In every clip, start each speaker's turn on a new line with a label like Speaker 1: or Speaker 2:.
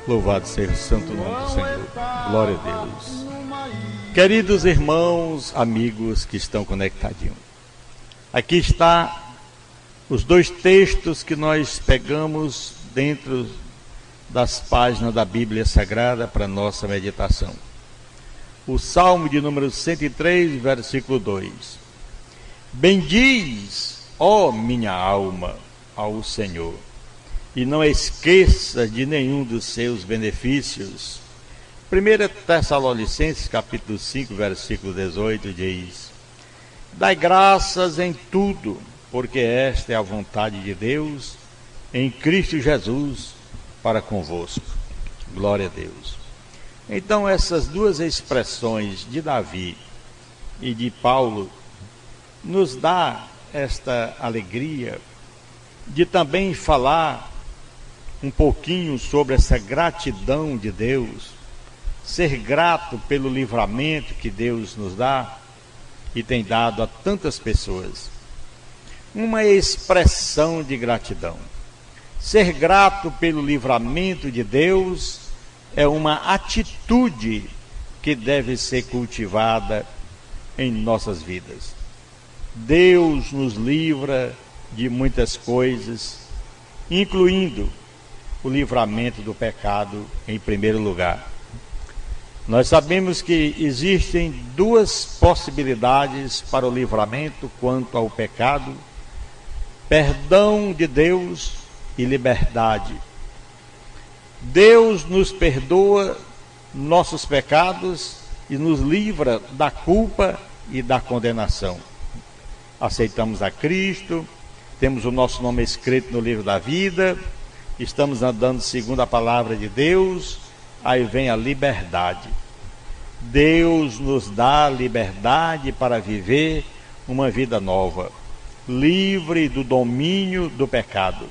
Speaker 1: Louvado seja o santo nome do Senhor. Glória a Deus. Queridos irmãos, amigos que estão conectadinhos, aqui está os dois textos que nós pegamos dentro das páginas da Bíblia Sagrada para nossa meditação. O Salmo de número 103, versículo 2. Bendiz, ó minha alma, ao Senhor, e não esqueça de nenhum dos seus benefícios. 1 Tessalonicenses, capítulo 5, versículo 18, diz: Dai graças em tudo, porque esta é a vontade de Deus, em Cristo Jesus, para convosco. Glória a Deus. Então, essas duas expressões de Davi e de Paulo nos dá esta alegria de também falar um pouquinho sobre essa gratidão de Deus, ser grato pelo livramento que Deus nos dá e tem dado a tantas pessoas. Uma expressão de gratidão. Ser grato pelo livramento de Deus é uma atitude que deve ser cultivada em nossas vidas. Deus nos livra de muitas coisas, incluindo o livramento do pecado em primeiro lugar. Nós sabemos que existem duas possibilidades para o livramento quanto ao pecado: perdão de Deus e liberdade. Deus nos perdoa nossos pecados e nos livra da culpa e da condenação. Aceitamos a Cristo, temos o nosso nome escrito no livro da vida, estamos andando segundo a palavra de Deus, aí vem a liberdade. Deus nos dá liberdade para viver uma vida nova, livre do domínio do pecado.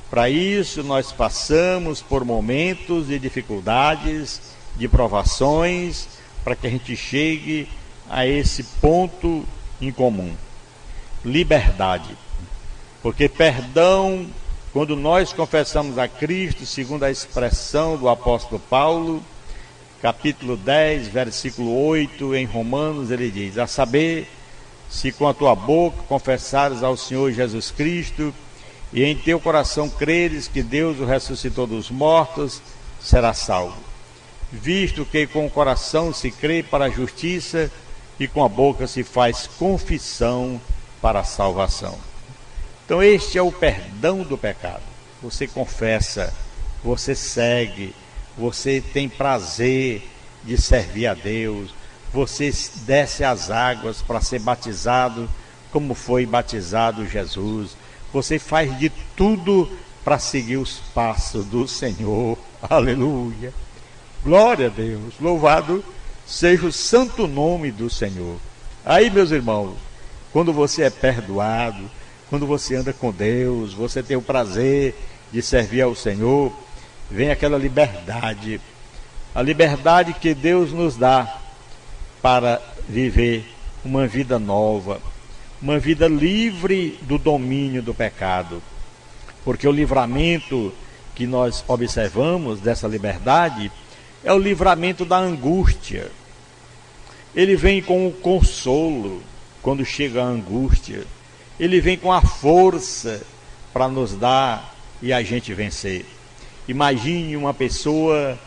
Speaker 1: Para isso nós passamos por momentos de dificuldades, de provações, para que a gente chegue a esse ponto em comum. Liberdade. Porque perdão, quando nós confessamos a Cristo, segundo a expressão do apóstolo Paulo, capítulo 10, versículo 8, em Romanos, ele diz: a saber, se com a tua boca confessares ao Senhor Jesus Cristo, e em teu coração creres que Deus o ressuscitou dos mortos, serás salvo. Visto que com o coração se crê para a justiça, e com a boca se faz confissão para a salvação. Então este é o perdão do pecado. Você confessa, você segue, você tem prazer de servir a Deus, você desce às águas para ser batizado como foi batizado Jesus, você faz de tudo para seguir os passos do Senhor. Aleluia! Glória a Deus! Louvado seja o santo nome do Senhor. Aí, meus irmãos, quando você é perdoado, quando você anda com Deus, você tem o prazer de servir ao Senhor, vem aquela liberdade, a liberdade que Deus nos dá para viver uma vida nova, uma vida livre do domínio do pecado. Porque o livramento que nós observamos dessa liberdade é o livramento da angústia. Ele vem com o consolo quando chega a angústia. Ele vem com a força para nos dar e a gente vencer. Imagine uma pessoa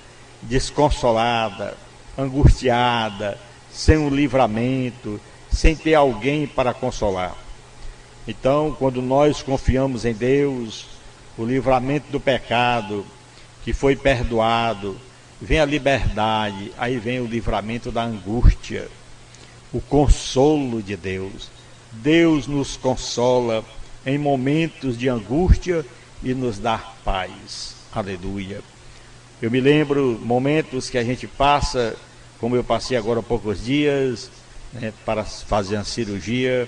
Speaker 1: desconsolada, angustiada, sem um livramento, sem ter alguém para consolar. Então, quando nós confiamos em Deus, o livramento do pecado, que foi perdoado, vem a liberdade, aí vem o livramento da angústia, o consolo de Deus. Deus nos consola em momentos de angústia e nos dá paz. Aleluia. Eu me lembro momentos que a gente passa, como eu passei agora há poucos dias, para fazer uma cirurgia,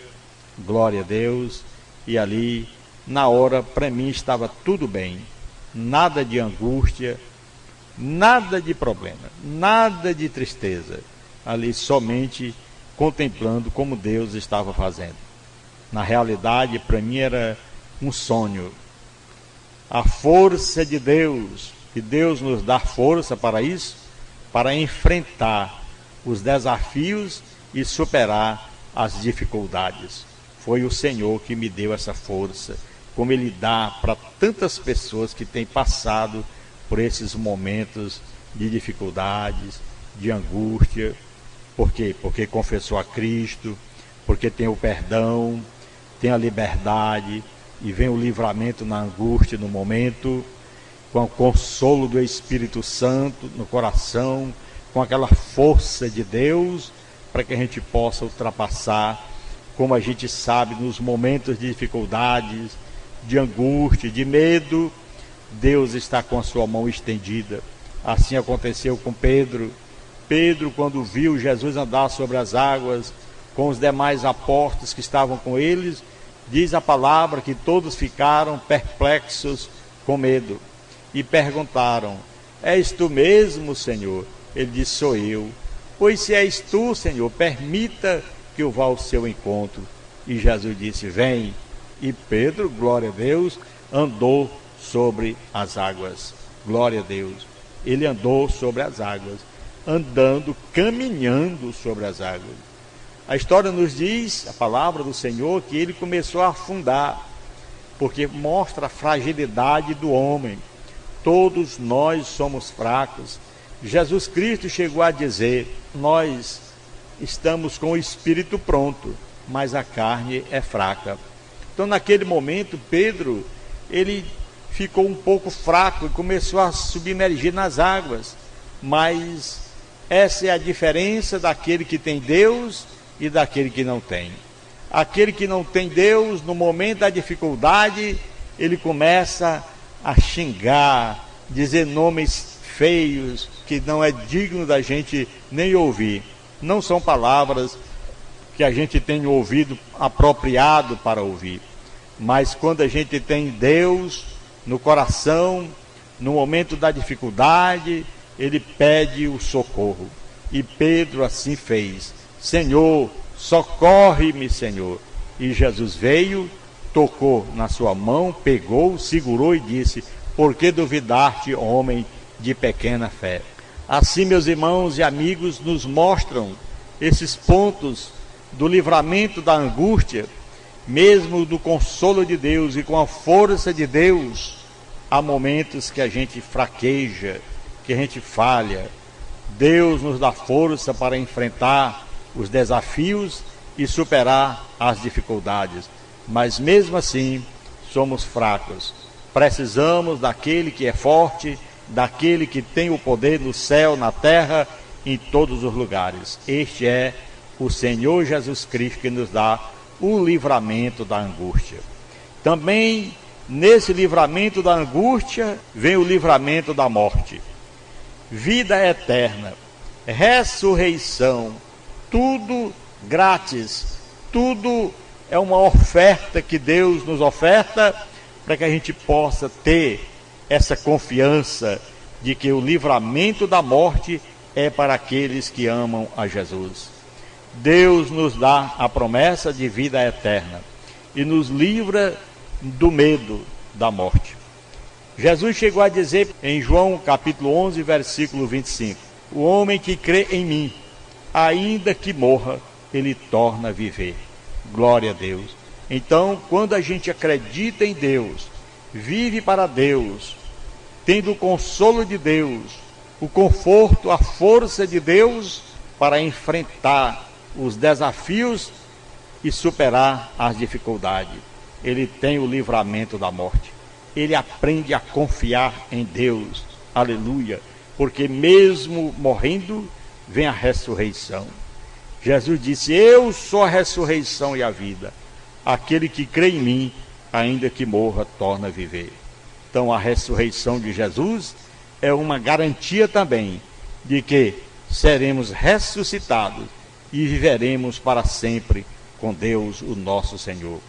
Speaker 1: glória a Deus, e ali, na hora, para mim estava tudo bem, nada de angústia, nada de problema, nada de tristeza, ali somente contemplando como Deus estava fazendo. Na realidade, para mim era um sonho. A força de Deus E Deus nos dá força para isso, para enfrentar os desafios e superar as dificuldades. Foi o Senhor que me deu essa força, como Ele dá para tantas pessoas que têm passado por esses momentos de dificuldades, de angústia. Por quê? Porque confessou a Cristo, porque tem o perdão, tem a liberdade, e vem o livramento na angústia, no momento, com o consolo do Espírito Santo no coração, com aquela força de Deus, para que a gente possa ultrapassar, como a gente sabe, nos momentos de dificuldades, de angústia, de medo, Deus está com a sua mão estendida. Assim aconteceu com Pedro. Pedro, quando viu Jesus andar sobre as águas, com os demais apóstolos que estavam com eles, diz a palavra que todos ficaram perplexos com medo e perguntaram: és tu mesmo, Senhor? Ele disse: sou eu. Pois se és tu, Senhor, permita que eu vá ao seu encontro. E Jesus disse: vem. E Pedro, glória a Deus, andou sobre as águas. Glória a Deus. Ele andou sobre as águas, andando, caminhando sobre as águas. A história nos diz, a palavra do Senhor, que ele começou a afundar, porque mostra a fragilidade do homem. Todos nós somos fracos. Jesus Cristo chegou a dizer: nós estamos com o espírito pronto, mas a carne é fraca. Então, naquele momento, Pedro, ele ficou um pouco fraco e começou a submergir nas águas. Mas essa é a diferença daquele que tem Deus e daquele que não tem. Aquele que não tem Deus, no momento da dificuldade, ele começa a xingar, dizer nomes feios, que não é digno da gente nem ouvir. Não são palavras que a gente tem ouvido apropriado para ouvir. Mas quando a gente tem Deus no coração, no momento da dificuldade, ele pede o socorro. E Pedro assim fez: Senhor, socorre-me, Senhor. E Jesus veio, tocou na sua mão, pegou, segurou e disse: por que duvidaste, homem de pequena fé? Assim, meus irmãos e amigos, nos mostram esses pontos do livramento da angústia, mesmo do consolo de Deus e com a força de Deus. Há momentos que a gente fraqueja, que a gente falha. Deus nos dá força para enfrentar os desafios e superar as dificuldades. Mas mesmo assim, somos fracos. Precisamos daquele que é forte, daquele que tem o poder no céu, na terra, em todos os lugares. Este é o Senhor Jesus Cristo que nos dá o livramento da angústia. Também nesse livramento da angústia vem o livramento da morte. Vida eterna, ressurreição, tudo grátis, tudo é uma oferta que Deus nos oferta para que a gente possa ter essa confiança de que o livramento da morte é para aqueles que amam a Jesus. Deus nos dá a promessa de vida eterna e nos livra do medo da morte. Jesus chegou a dizer em João capítulo 11, versículo 25: o homem que crê em mim, ainda que morra, ele torna a viver. Glória a Deus. Então, quando a gente acredita em Deus, vive para Deus, tendo o consolo de Deus, o conforto, a força de Deus para enfrentar os desafios e superar as dificuldades, ele tem o livramento da morte. Ele aprende a confiar em Deus, aleluia, porque mesmo morrendo, vem a ressurreição. Jesus disse: eu sou a ressurreição e a vida. Aquele que crê em mim, ainda que morra, torna a viver. Então a ressurreição de Jesus é uma garantia também de que seremos ressuscitados e viveremos para sempre com Deus, o nosso Senhor.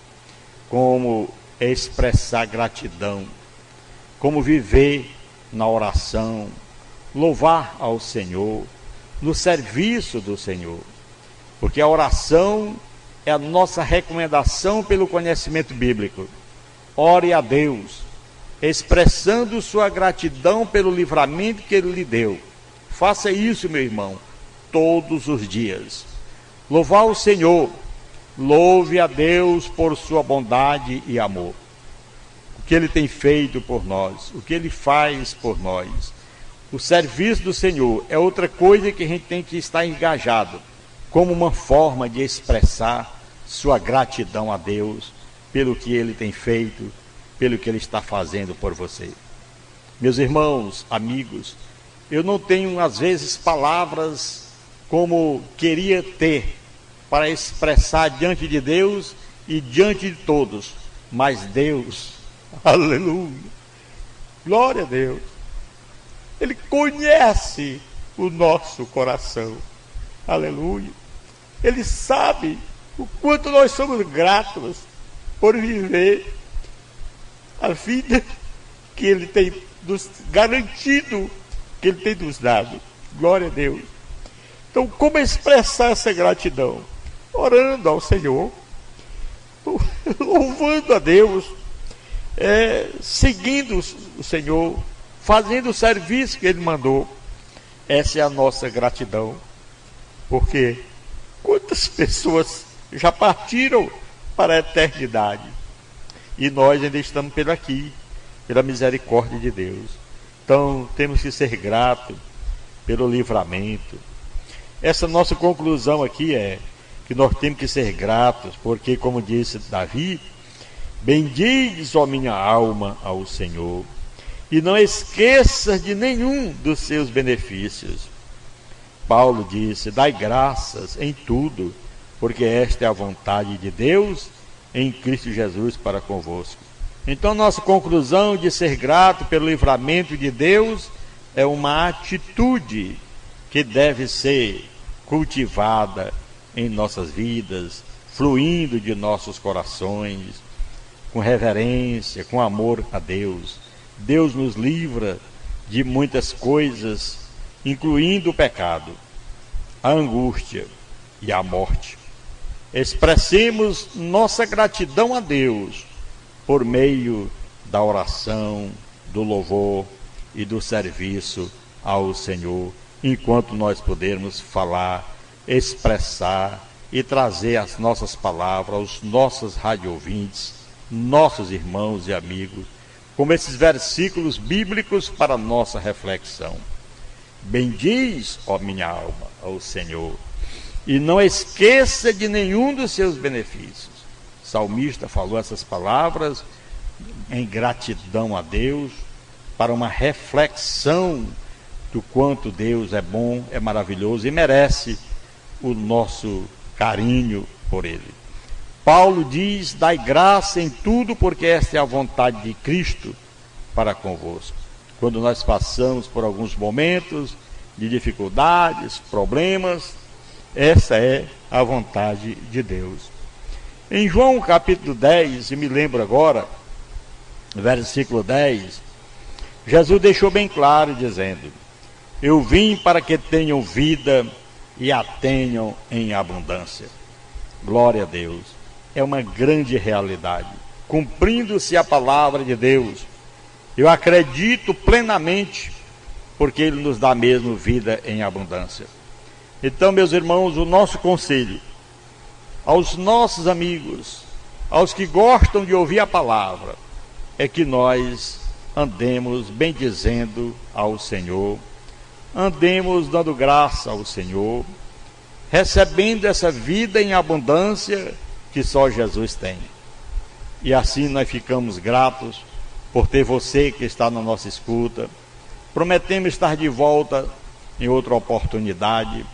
Speaker 1: Como expressar gratidão, como viver na oração, louvar ao Senhor, no serviço do Senhor. Porque a oração é a nossa recomendação pelo conhecimento bíblico. Ore a Deus, expressando sua gratidão pelo livramento que Ele lhe deu. Faça isso, meu irmão, todos os dias. Louvar o Senhor, louve a Deus por sua bondade e amor. O que Ele tem feito por nós, o que Ele faz por nós. O serviço do Senhor é outra coisa que a gente tem que estar engajado, como uma forma de expressar sua gratidão a Deus pelo que Ele tem feito, pelo que Ele está fazendo por você. Meus irmãos, amigos, eu não tenho às vezes palavras como queria ter para expressar diante de Deus e diante de todos, mas Deus, aleluia, glória a Deus, Ele conhece o nosso coração, aleluia. Ele sabe o quanto nós somos gratos por viver a vida que Ele tem nos garantido, que Ele tem nos dado. Glória a Deus. Então, como expressar essa gratidão? Orando ao Senhor, louvando a Deus, seguindo o Senhor, fazendo o serviço que Ele mandou. Essa é a nossa gratidão. Porque quantas pessoas já partiram para a eternidade e nós ainda estamos por aqui, pela misericórdia de Deus. Então temos que ser gratos pelo livramento. Essa nossa conclusão aqui é que nós temos que ser gratos, porque, como disse Davi, bendiz, ó minha alma, ao Senhor, e não esqueças de nenhum dos seus benefícios. Paulo disse, dai graças em tudo, porque esta é a vontade de Deus em Cristo Jesus para convosco. Então, nossa conclusão de ser grato pelo livramento de Deus é uma atitude que deve ser cultivada em nossas vidas, fluindo de nossos corações, com reverência, com amor a Deus. Deus nos livra de muitas coisas, incluindo o pecado, a angústia e a morte. Expressemos nossa gratidão a Deus por meio da oração, do louvor e do serviço ao Senhor, enquanto nós pudermos falar, expressar e trazer as nossas palavras aos nossos radioouvintes, nossos irmãos e amigos, como esses versículos bíblicos para a nossa reflexão. Bendiz, ó minha alma, ao Senhor, e não esqueça de nenhum dos seus benefícios. O salmista falou essas palavras em gratidão a Deus, para uma reflexão do quanto Deus é bom, é maravilhoso e merece o nosso carinho por Ele. Paulo diz, dai graça em tudo, porque esta é a vontade de Cristo para convosco. Quando nós passamos por alguns momentos de dificuldades, problemas, essa é a vontade de Deus. Em João capítulo 10, e me lembro agora, versículo 10, Jesus deixou bem claro dizendo, eu vim para que tenham vida e a tenham em abundância. Glória a Deus. É uma grande realidade. Cumprindo-se a palavra de Deus, eu acredito plenamente, porque Ele nos dá mesmo vida em abundância. Então, meus irmãos, o nosso conselho aos nossos amigos, aos que gostam de ouvir a palavra, é que nós andemos bendizendo ao Senhor, andemos dando graça ao Senhor, recebendo essa vida em abundância que só Jesus tem. E assim nós ficamos gratos por ter você que está na nossa escuta. Prometemos estar de volta em outra oportunidade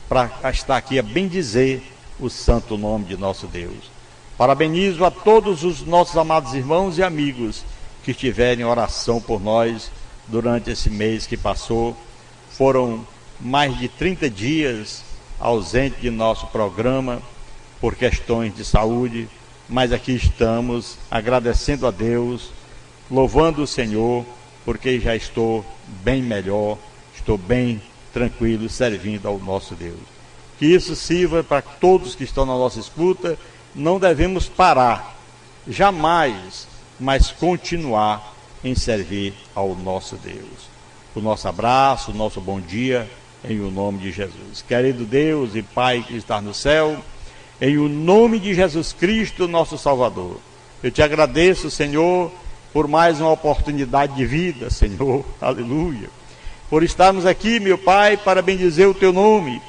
Speaker 1: para estar aqui a bendizer o santo nome de nosso Deus. Parabenizo a todos os nossos amados irmãos e amigos que estiverem em oração por nós durante esse mês que passou. Foram mais de 30 dias ausente de nosso programa por questões de saúde, mas aqui estamos agradecendo a Deus, louvando o Senhor, porque já estou bem melhor, estou bem tranquilo, servindo ao nosso Deus. Que isso sirva para todos que estão na nossa escuta. Não devemos parar, jamais, mas continuar em servir ao nosso Deus. O nosso abraço, o nosso bom dia, em o nome de Jesus. Querido Deus e Pai que está no céu, em o nome de Jesus Cristo, nosso Salvador, eu te agradeço, Senhor, por mais uma oportunidade de vida, Senhor, aleluia, por estarmos aqui, meu Pai, para bendizer o teu nome,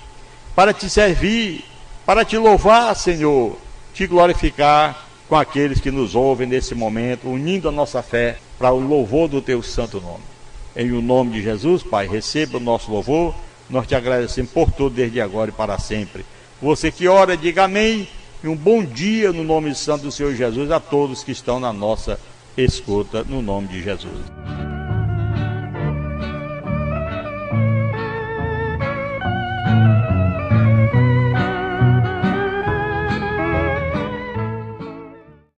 Speaker 1: para te servir, para te louvar, Senhor, te glorificar com aqueles que nos ouvem nesse momento, unindo a nossa fé para o louvor do teu santo nome. Em o nome de Jesus, Pai, receba o nosso louvor, nós te agradecemos por tudo, desde agora e para sempre. Você que ora, diga amém, e um bom dia no nome santo do Senhor Jesus a todos que estão na nossa escuta, no nome de Jesus.